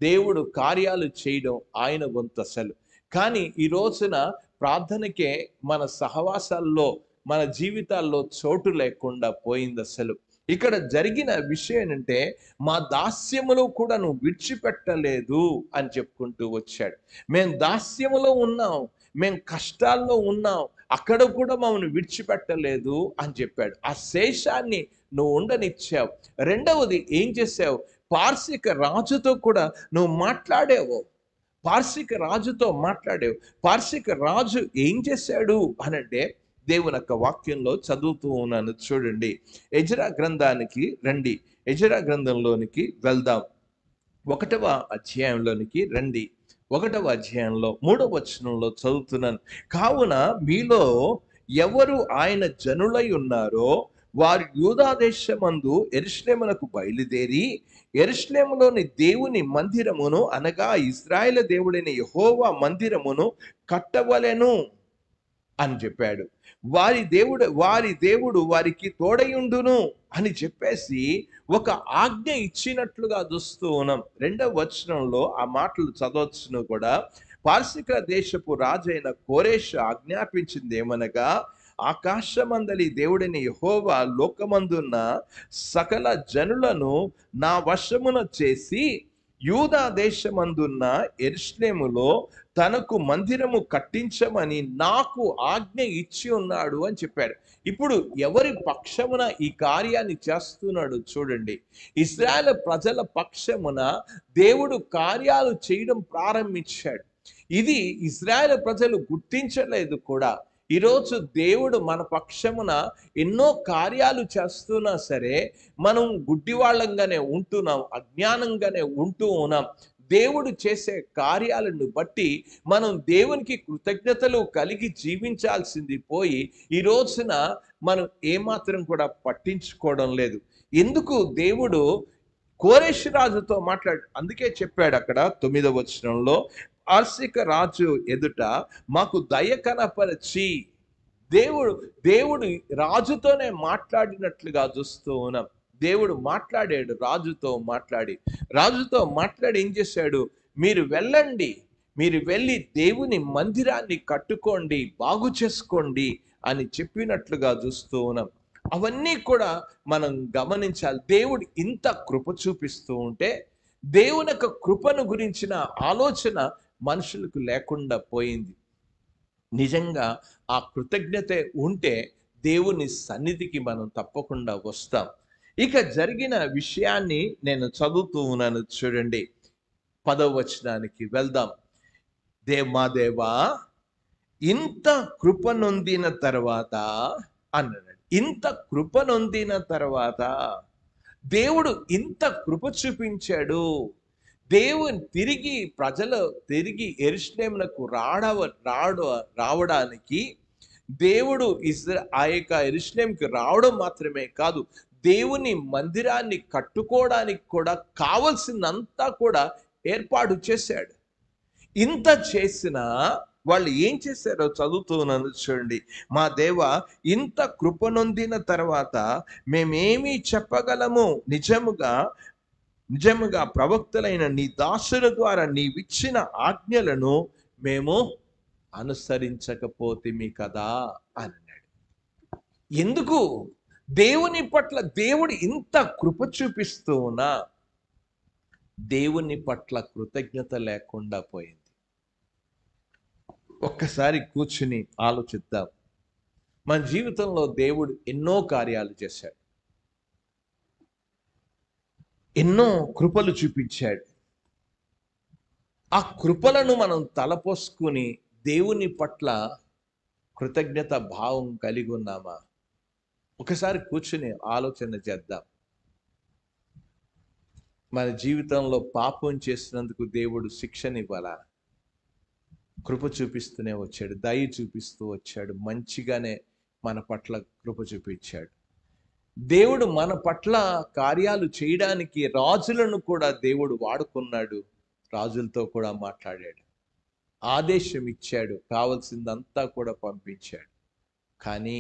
దేవుడు కార్యాలు చేయడం ఆయన వంతు అసలు. కానీ ఈ రోజున ప్రార్థనకే మన సహవాసాల్లో, మన జీవితాల్లో చోటు లేకుండా పోయింది అసలు. ఇక్కడ జరిగిన విషయం ఏంటంటే, మా దాస్యములో కూడా నువ్వు విడిచిపెట్టలేదు అని చెప్పుకుంటూ వచ్చాడు. మేము దాస్యములో ఉన్నాం, మేము కష్టాల్లో ఉన్నాం, అక్కడ కూడా మమ్మల్ని విడిచిపెట్టలేదు అని చెప్పాడు. ఆ శేషాన్ని నువ్వు ఉండనిచ్చావు. రెండవది ఏం చేసావు? పార్సిక రాజుతో కూడా నువ్వు మాట్లాడావు. పార్సిక రాజుతో మాట్లాడావు. పార్సిక రాజు ఏం చేశాడు అనంటే, దేవుని యొక్క వాక్యంలో చదువుతూ ఉన్నాను చూడండి. ఎజ్రా గ్రంథానికి రండి, ఎజ్రా గ్రంథంలోనికి వెళ్దాం. 1వ అధ్యాయంలోనికి రండి. 1వ అధ్యాయంలో 3వ వచనంలో చదువుతున్నాను. కావున మీలో ఎవరు ఆయన జనులై ఉన్నారో వారు యూదా దేశమందు యెరూషలేమునకు బయలుదేరి యెరూషలేములోని దేవుని మందిరమును, అనగా ఇశ్రాయేలు దేవుడైన యెహోవా మందిరమును కట్టవలెను అని చెప్పాడు. వారి దేవుడు వారికి తోడయుండును అని చెప్పేసి ఒక ఆజ్ఞ ఇచ్చినట్లుగా చూస్తూ ఉన్నాం. 2వ వచనంలో ఆ మాటలు చదవచ్చును కూడా. పార్సిక దేశపు రాజైన కోరేషు ఆజ్ఞాపించింది ఏమనగా, ఆకాశమందలి దేవుడైన యెహోవా లోకమందున్న సకల జనులను నా వశమున చేసి యూదా దేశమందున్న యెరూషలేములో తనకు మందిరము కట్టించమని నాకు ఆజ్ఞ ఇచ్చి ఉన్నాడు అని చెప్పాడు. ఇప్పుడు ఎవరి పక్షమున ఈ కార్యాన్ని చేస్తున్నాడు చూడండి. ఇశ్రాయేలు ప్రజల పక్షమున దేవుడు కార్యాలు చేయడం ప్రారంభించాడు. ఇది ఇశ్రాయేలు ప్రజలు గుర్తించలేదు కూడా. ఈరోజు దేవుడు మన పక్షమున ఎన్నో కార్యాలు చేస్తున్నా సరే, మనం గుడ్డివాళ్ళంగానే ఉంటున్నాం, అజ్ఞానంగానే ఉంటూ ఉన్నాం. దేవుడు చేసే కార్యాలను బట్టి మనం దేవునికి కృతజ్ఞతలు కలిగి జీవించాల్సింది పోయి, ఈ రోజున మనం ఏమాత్రం కూడా పట్టించుకోవడం లేదు. ఎందుకు దేవుడు కోరేషు రాజుతో అందుకే చెప్పాడు అక్కడ 9వ వచనంలో, పార్సిక రాజు ఎదుట మాకు దయ కనపరచి, దేవుడు రాజుతోనే మాట్లాడినట్లుగా చూస్తూ ఉన్నాం. దేవుడు మాట్లాడాడు, రాజుతో మాట్లాడి ఏం చేశాడు? మీరు వెళ్ళండి, మీరు వెళ్ళి దేవుని మందిరాన్ని కట్టుకోండి, బాగు చేసుకోండి అని చెప్పినట్లుగా చూస్తూ ఉన్నాం. అవన్నీ కూడా మనం గమనించాలి. దేవుడు ఇంత కృప చూపిస్తూ ఉంటే, దేవుని యొక్క కృపను గురించిన ఆలోచన మనుషులకు లేకుండా పోయింది. నిజంగా ఆ కృతజ్ఞత ఉంటే దేవుని సన్నిధికి మనం తప్పకుండా వస్తాం. ఇక జరిగిన విషయాన్ని నేను చదువుతూ ఉన్నాను చూడండి. 10వ వచనానికి వెళ్దాం. మా దేవా, ఇంత కృప నొందిన తర్వాత అన్నాడు. ఇంత కృప నొందిన తర్వాత దేవుడు ఇంత కృప చూపించాడు. దేవుని తిరిగి యెరూషలేమునకు రావడానికి దేవుడు ఆ యొక్క యెరూషలేముకి రావడం మాత్రమే కాదు, దేవుని మందిరాన్ని కట్టుకోవడానికి కూడా కావలసినంతా కూడా ఏర్పాటు చేశాడు. ఇంత చేసిన వాళ్ళు ఏం చేశారో చదువుతున్నాను చూడండి. మా దేవ, ఇంత కృప నొందిన తర్వాత మేమేమి చెప్పగలము? నిజముగా ప్రవక్తలైన నీ దాసుల ద్వారా నీవిచ్చిన ఆజ్ఞలను మేము అనుసరించకపోతిమి కదా అని అన్నాడు. ఎందుకు? దేవుని పట్ల దేవుడు ఇంత కృప చూపిస్తూ ఉన్నా దేవుని పట్ల కృతజ్ఞత లేకుండా పోయింది. ఒక్కసారి కూర్చుని ఆలోచిద్దాం. మన జీవితంలో దేవుడు ఎన్నో కార్యాలు చేశాడు, ఎన్నో కృపలు చూపించాడు. ఆ కృపలను మనం తలపోసుకుని దేవుని పట్ల కృతజ్ఞత భావం కలిగి ఉన్నామా? ఒకసారి కూర్చుని ఆలోచన చేద్దాం. మన జీవితంలో పాపం చేసినందుకు దేవుడు శిక్షనివ్వాలా? కృప చూపిస్తూనే వచ్చాడు, దయ చూపిస్తూ వచ్చాడు, మంచిగానే మన పట్ల కృప చూపించాడు. దేవుడు మన పట్ల కార్యాలు చేయడానికి రాజులను కూడా దేవుడు వాడుకున్నాడు, రాజులతో కూడా మాట్లాడాడు, ఆదేశం ఇచ్చాడు, కావలసిందంతా కూడా పంపించాడు. కానీ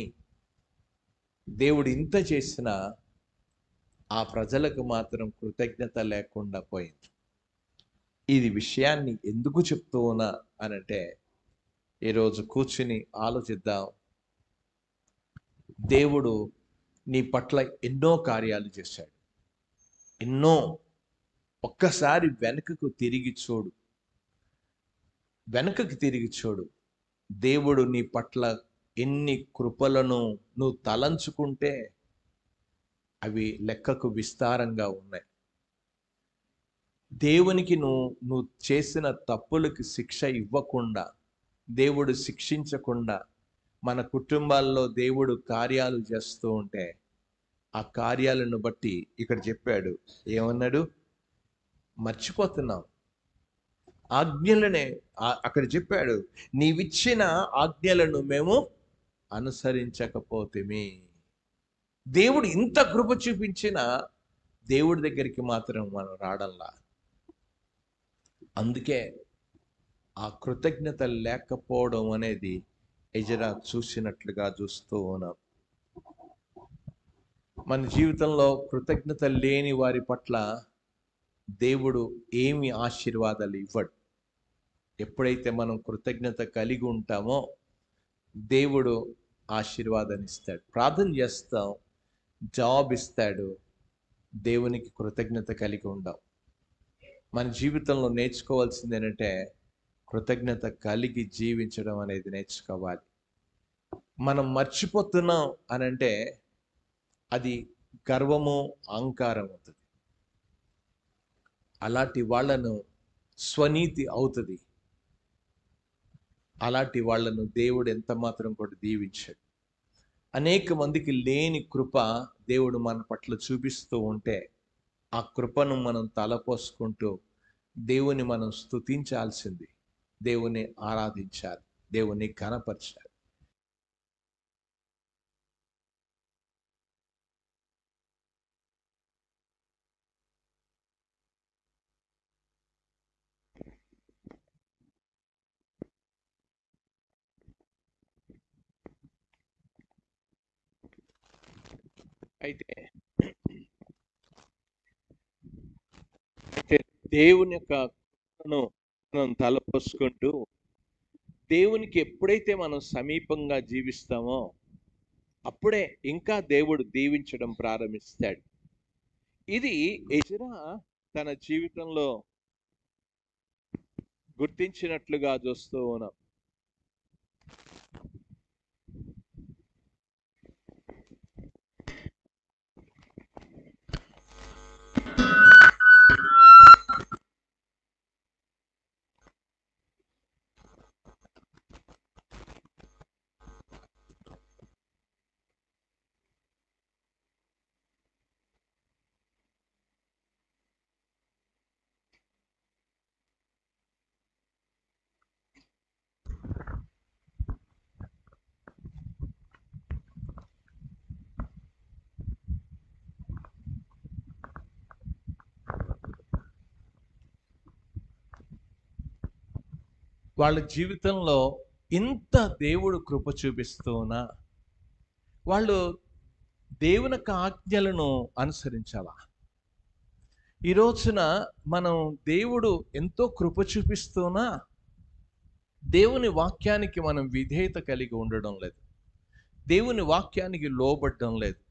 దేవుడు ఇంత చేసినా ఆ ప్రజలకు మాత్రం కృతజ్ఞత లేకుండా పోయింది. ఇది విషయాన్ని ఎందుకు చెప్తూ ఉన్నా అనంటే, ఈరోజు కూర్చుని ఆలోచిద్దాం. దేవుడు నీ పట్ల ఎన్నో కార్యాలు చేశాడు, ఎన్నో. ఒక్కసారి వెనుకకు తిరిగి చూడు. దేవుడు నీ పట్ల ఎన్ని కృపలను నువ్వు తలంచుకుంటే అవి లెక్కకు విస్తారంగా ఉన్నాయి. దేవునికి నువ్వు చేసిన తప్పులకి శిక్ష ఇవ్వకుండా, దేవుడు శిక్షించకుండా మన కుటుంబాల్లో దేవుడు కార్యాలు చేస్తూ ఉంటే ఆ కార్యాలను బట్టి ఇక్కడ చెప్పాడు, ఏమన్నాడు? మర్చిపోతున్నాం ఆజ్ఞలనే. అక్కడ చెప్పాడు, నీవిచ్చిన ఆజ్ఞలను మేము అనుసరించకపోతేమి. దేవుడు ఇంత కృప చూపించిన దేవుడి దగ్గరికి మాత్రం మనం రావడంలా. అందుకే ఆ కృతజ్ఞత లేకపోవడం అనేది ఎజ్రా చూసినట్లుగా చూస్తూ ఉన్నాం. మన జీవితంలో కృతజ్ఞత లేని వారి పట్ల దేవుడు ఏమి ఆశీర్వాదాలు ఇవ్వడు. ఎప్పుడైతే మనం కృతజ్ఞత కలిగి ఉంటామో దేవుడు ఆశీర్వాదాన్ని ఇస్తాడు. ప్రార్థన చేస్తాం, జవాబు ఇస్తాడు. దేవునికి కృతజ్ఞత కలిగి ఉందాం. మన జీవితంలో నేర్చుకోవాల్సింది ఏంటంటే, కృతజ్ఞత కలిగి జీవించడం అనేది నేర్చుకోవాలి. మనం మర్చిపోతున్నాం అనంటే అది గర్వము, అహంకారం అవుతుంది. అలాంటి వాళ్ళను స్వనీతి అవుతుంది. అలాంటి వాళ్ళను దేవుడు ఎంత మాత్రం కూడా దీవించాడు. అనేక మందికి లేని కృప దేవుడు మన పట్ల చూపిస్తూ ఉంటే ఆ కృపను మనం తలపోసుకుంటూ దేవుని మనం స్తుతించాల్సింది, దేవుని ఆరాధించాలి, దేవుని ఘనపరచాలి. అయితే దేవుని యొక్క కృపను మనం తలపోసుకుంటూ దేవునికి ఎప్పుడైతే మనం సమీపంగా జీవిస్తామో అప్పుడే ఇంకా దేవుడు దీవించడం ప్రారంభిస్తాడు. ఇది ఎజ్రా తన జీవితంలో గుర్తించినట్లుగా చూస్తూ ఉన్నాం. వాళ్ళ జీవితంలో ఇంత దేవుడు కృప చూపిస్తున్నా వాళ్ళు దేవుని యొక్క ఆజ్ఞలను అనుసరించాలా? ఈ రోజున మనం దేవుడు ఎంతో కృప చూపిస్తున్నా దేవుని వాక్యానికి మనం విధేయత కలిగి ఉండడం లేదు, దేవుని వాక్యానికి లోబడడం లేదు.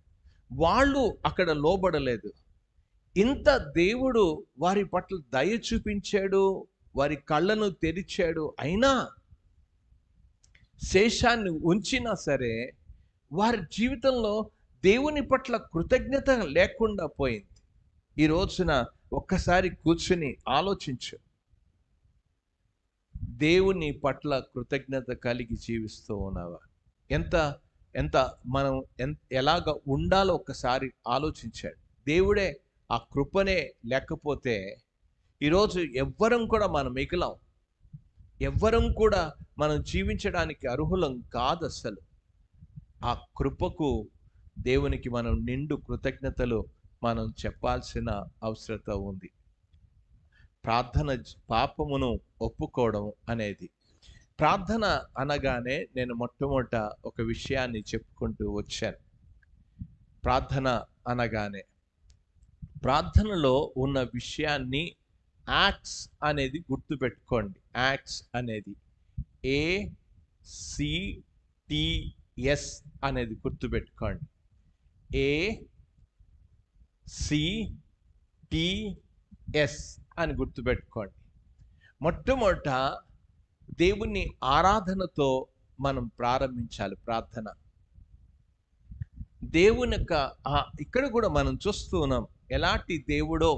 వాళ్ళు అక్కడ లోబడలేదు. ఇంత దేవుడు వారి పట్ల దయ చూపించాడు, వారి కళ్ళను తెరిచాడు, అయినా శేషాన్ని ఉంచినా సరే వారి జీవితంలో దేవుని పట్ల కృతజ్ఞత లేకుండా పోయింది. ఈ రోజున ఒక్కసారి కూర్చుని ఆలోచించు, దేవుని పట్ల కృతజ్ఞత కలిగి జీవిస్తూ ఉన్నావా? ఎంత ఎంత మనం ఎలాగ ఉండాలో ఒక్కసారి ఆలోచించాడు. దేవుడే ఆ కృపనే లేకపోతే ఈరోజు ఎవ్వరం కూడా మనం మిగిలాం, ఎవ్వరం కూడా మనం జీవించడానికి అర్హులం కాదు అసలు. ఆ కృపకు దేవునికి మనం నిండు కృతజ్ఞతలు మనం చెప్పాల్సిన అవసరత ఉంది. ప్రార్థన పాపమును ఒప్పుకోవడం అనేది. ప్రార్థన అనగానే నేను మొట్టమొదట ఒక విషయాన్ని చెప్పుకుంటూ వచ్చాను. ప్రార్థన అనగానే ప్రార్థనలో ఉన్న విషయాన్ని యాక్ట్స్ అనేది గుర్తుపెట్టుకోండి. యాక్ట్స్ అనేది ACTS అనేది గుర్తుపెట్టుకోండి. ACTS అని గుర్తుపెట్టుకోండి. మొట్టమొదట దేవుని ఆరాధనతో మనం ప్రారంభించాలి ప్రార్థన. దేవుని యొక్క ఇక్కడ కూడా మనం చూస్తూ ఉన్నాం ఎలాంటి దేవుడో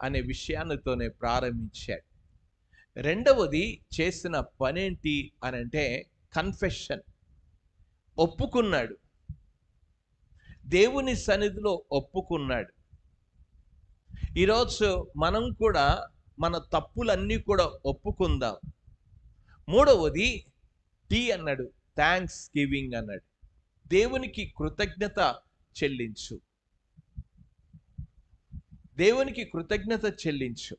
అనే విషయాలతోనే ప్రారంభించాడు. రెండవది చేసిన పనేంటి అని అంటే కన్ఫెషన్, ఒప్పుకున్నాడు. దేవుని సన్నిధిలో ఒప్పుకున్నాడు. ఈరోజు మనం కూడా మన తప్పులన్నీ కూడా ఒప్పుకుందాం. మూడవది టీ అన్నాడు, థ్యాంక్స్ గివింగ్ అన్నాడు. దేవునికి కృతజ్ఞత చెల్లించు, దేవునికి కృతజ్ఞత చెల్లించు.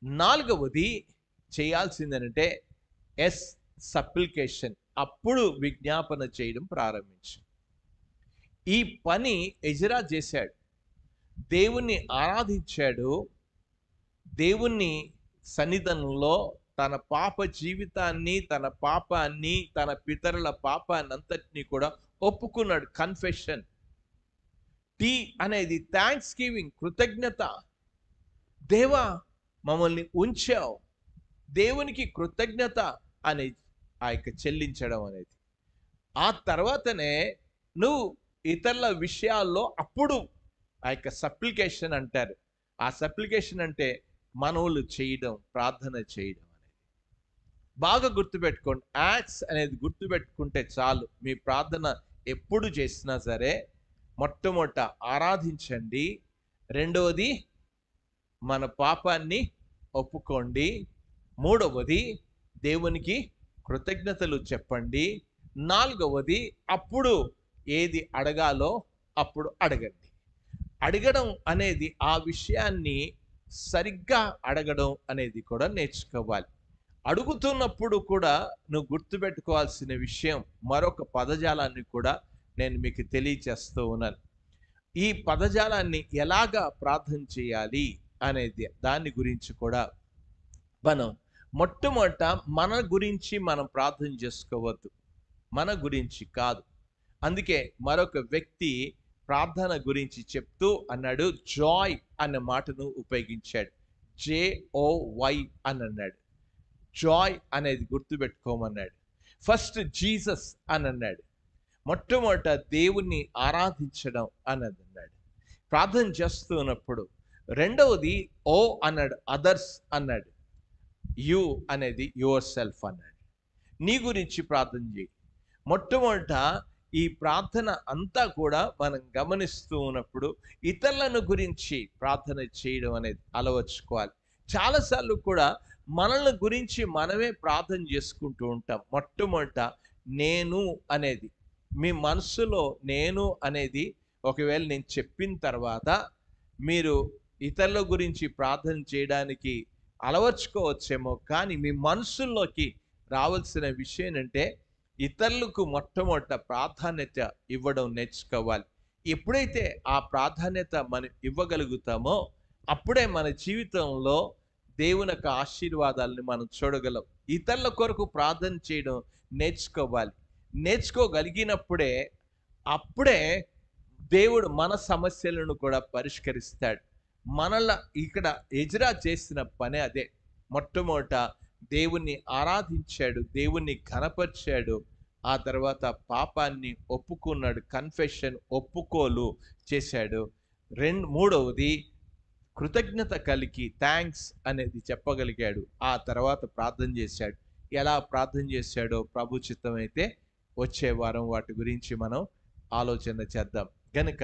నాలుగవది చేయాల్సిందంటే సప్లికేషన్, అప్పుడు విజ్ఞాపన చేయడం ప్రారంభించు. ఈ పని ఎజ్రా చేశాడు. దేవుణ్ణి ఆరాధించాడు. దేవుణ్ణి సన్నిధానంలో తన పాప జీవితాన్ని, తన పాపాన్ని, తన పితరుల పాపాన్ని అంతటినీ కూడా ఒప్పుకున్నాడు. కన్ఫెషన్. టీ అనేది థ్యాంక్స్ గివింగ్, కృతజ్ఞత. దేవా మమ్మల్ని ఉంచావు, దేవునికి కృతజ్ఞత అనేది ఆ యొక్క చెల్లించడం అనేది. ఆ తర్వాతనే నువ్వు ఇతరుల విషయాల్లో అప్పుడు ఆ యొక్క సప్లికేషన్ అంటారు. ఆ సప్లికేషన్ అంటే మనవులు చేయడం, ప్రార్థన చేయడం అనేది. బాగా గుర్తుపెట్టుకోండి. యాక్ట్స్ అనేది గుర్తుపెట్టుకుంటే చాలు. మీ ప్రార్థన ఎప్పుడు చేసినా సరే మొట్టమొదట ఆరాధించండి, రెండవది మన పాపాన్ని ఒప్పుకోండి, మూడవది దేవునికి కృతజ్ఞతలు చెప్పండి, నాలుగవది అప్పుడు ఏది అడగాలో అప్పుడు అడగండి. అడగడం అనేది ఆ విషయాన్ని సరిగ్గా అడగడం అనేది కూడా నేర్చుకోవాలి. అడుగుతున్నప్పుడు కూడా నువ్వు గుర్తుపెట్టుకోవాల్సిన విషయం, మరొక పదజాలాన్ని కూడా నేను మీకు తెలియచేస్తూ ఉన్నాను. ఈ పదజాలాన్ని ఎలాగా ప్రార్థన చేయాలి అనేది దాని గురించి కూడా మనం మొట్టమొదట మన గురించి మనం ప్రార్థన చేసుకోవద్దు, మన గురించి కాదు. అందుకే మరొక వ్యక్తి ప్రార్థన గురించి చెప్తూ అన్నాడు, జాయ్ అనే మాటను ఉపయోగించాడు. JOY అని అన్నాడు. జాయ్ అనేది గుర్తుపెట్టుకోమన్నాడు. ఫస్ట్ జీసస్ అని అన్నాడు. మొట్టమొదట దేవుణ్ణి ఆరాధించడం అన్నది అన్నాడు ప్రార్థన చేస్తున్నప్పుడు. రెండవది ఓ అన్నాడు, అదర్స్ అన్నాడు. యు అనేది యువర్ సెల్ఫ్ అన్నాడు. నీ గురించి ప్రార్థన చేయి. మొట్టమొదట ఈ ప్రార్థన అంతా కూడా మనం గమనిస్తూ ఉన్నప్పుడు ఇతరులను గురించి ప్రార్థన చేయడం అనేది అలవర్చుకోవాలి. చాలాసార్లు కూడా మనల్ని గురించి మనమే ప్రార్థన చేసుకుంటూ ఉంటాం. మొట్టమొదట నేను అనేది మీ మనసులో నేను అనేది ఒకవేళ నేను చెప్పిన తర్వాత మీరు ఇతరుల గురించి ప్రార్థన చేయడానికి అలవర్చుకోవచ్చేమో, కానీ మీ మనసుల్లోకి రావాల్సిన విషయం ఏంటంటే ఇతరులకు మొట్టమొదట ప్రాధాన్యత ఇవ్వడం నేర్చుకోవాలి. ఎప్పుడైతే ఆ ప్రాధాన్యత మనం ఇవ్వగలుగుతామో అప్పుడే మన జీవితంలో దేవుని యొక్క ఆశీర్వాదాలను మనం చూడగలం. ఇతరుల కొరకు ప్రార్థన చేయడం నేర్చుకోవాలి. నేర్చుకోగలిగినప్పుడే అప్పుడే దేవుడు మన సమస్యలను కూడా పరిష్కరిస్తాడు. ఇక్కడ ఎజ్రా చేసిన పనే అదే. మొట్టమొదట దేవుణ్ణి ఆరాధించాడు, దేవుణ్ణి ఘనపరిచాడు. ఆ తర్వాత పాపాన్ని ఒప్పుకున్నాడు, కన్ఫెషన్ ఒప్పుకోలు చేశాడు. మూడవది కృతజ్ఞత కలిగి థ్యాంక్స్ అనేది చెప్పగలిగాడు. ఆ తర్వాత ప్రార్థన చేశాడు. ఎలా ప్రార్థన చేశాడో ప్రభు చిత్తమైతే వచ్చే వారం వాటి గురించి మనం ఆలోచన చేద్దాం. కనుక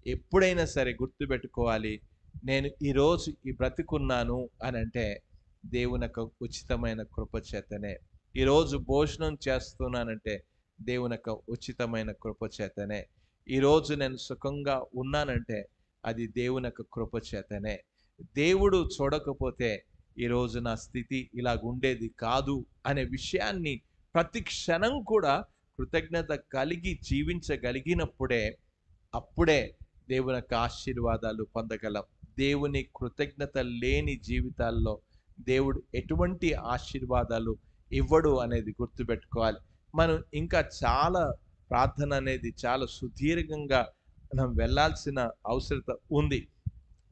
ఎప్పుడైనా సరే గుర్తుపెట్టుకోవాలి, నేను ఈరోజు ఈ బ్రతికున్నాను అని అంటే దేవుని యొక్క ఉచితమైన కృప చేతనే. ఈరోజు భోజనం చేస్తున్నానంటే దేవుని యొక్క ఉచితమైన కృప చేతనే. ఈరోజు నేను సుఖంగా ఉన్నానంటే అది దేవుని యొక్క కృప చేతనే. దేవుడు చూడకపోతే ఈరోజు నా స్థితి ఇలాగుండేది కాదు అనే విషయాన్ని ప్రతి క్షణం కూడా కృతజ్ఞత కలిగి జీవించగలిగినప్పుడే అప్పుడే దేవుని యొక్క ఆశీర్వాదాలు పొందగలం. దేవుని కృతజ్ఞత లేని జీవితాల్లో దేవుడు ఎటువంటి ఆశీర్వాదాలు ఇవ్వడు అనేది గుర్తుపెట్టుకోవాలి. మనం ఇంకా చాలా ప్రార్థన అనేది చాలా సుదీర్ఘంగా మనం వెళ్ళాల్సిన అవసరత ఉంది.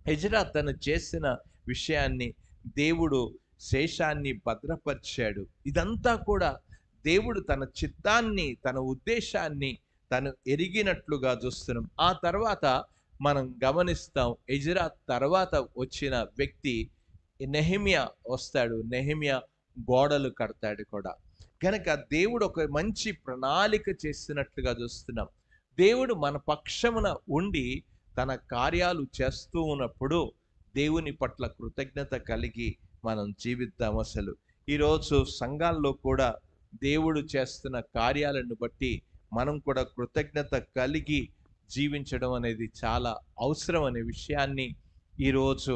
ఎజ్రా తను చేసిన విషయాన్ని దేవుడు శేషాన్ని భద్రపరిచాడు. ఇదంతా కూడా దేవుడు తన చిత్తాన్ని, తన ఉద్దేశాన్ని తను ఎరిగినట్లుగా చూస్తున్నాం. ఆ తర్వాత మనం గమనిస్తాం, ఎజ్రా తర్వాత వచ్చిన వ్యక్తి నెహెమ్యా వస్తాడు. నెహెమ్యా గోడలు కడతాడు కూడా. కనుక దేవుడు ఒక మంచి ప్రణాళిక చేస్తున్నట్లుగా చూస్తున్నాం. దేవుడు మన పక్షమున ఉండి తన కార్యాలు చేస్తూ ఉన్నప్పుడు దేవుని పట్ల కృతజ్ఞత కలిగి మనం జీవిద్దాం. అసలు ఈరోజు సంఘాల్లో కూడా దేవుడు చేస్తున్న కార్యాలను బట్టి మనం కూడా కృతజ్ఞత కలిగి జీవించడం అనేది చాలా అవసరం అనే విషయాన్ని ఈరోజు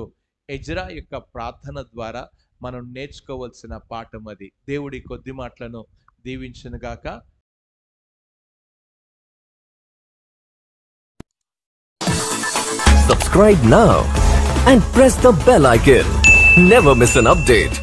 ఎజ్రా యొక్క ప్రార్థన ద్వారా మనం నేర్చుకోవాల్సిన పాఠం అది. దేవుడి కొద్ది మాటలను దీవించునుగాక. Subscribe now and press the bell icon. Never miss an update.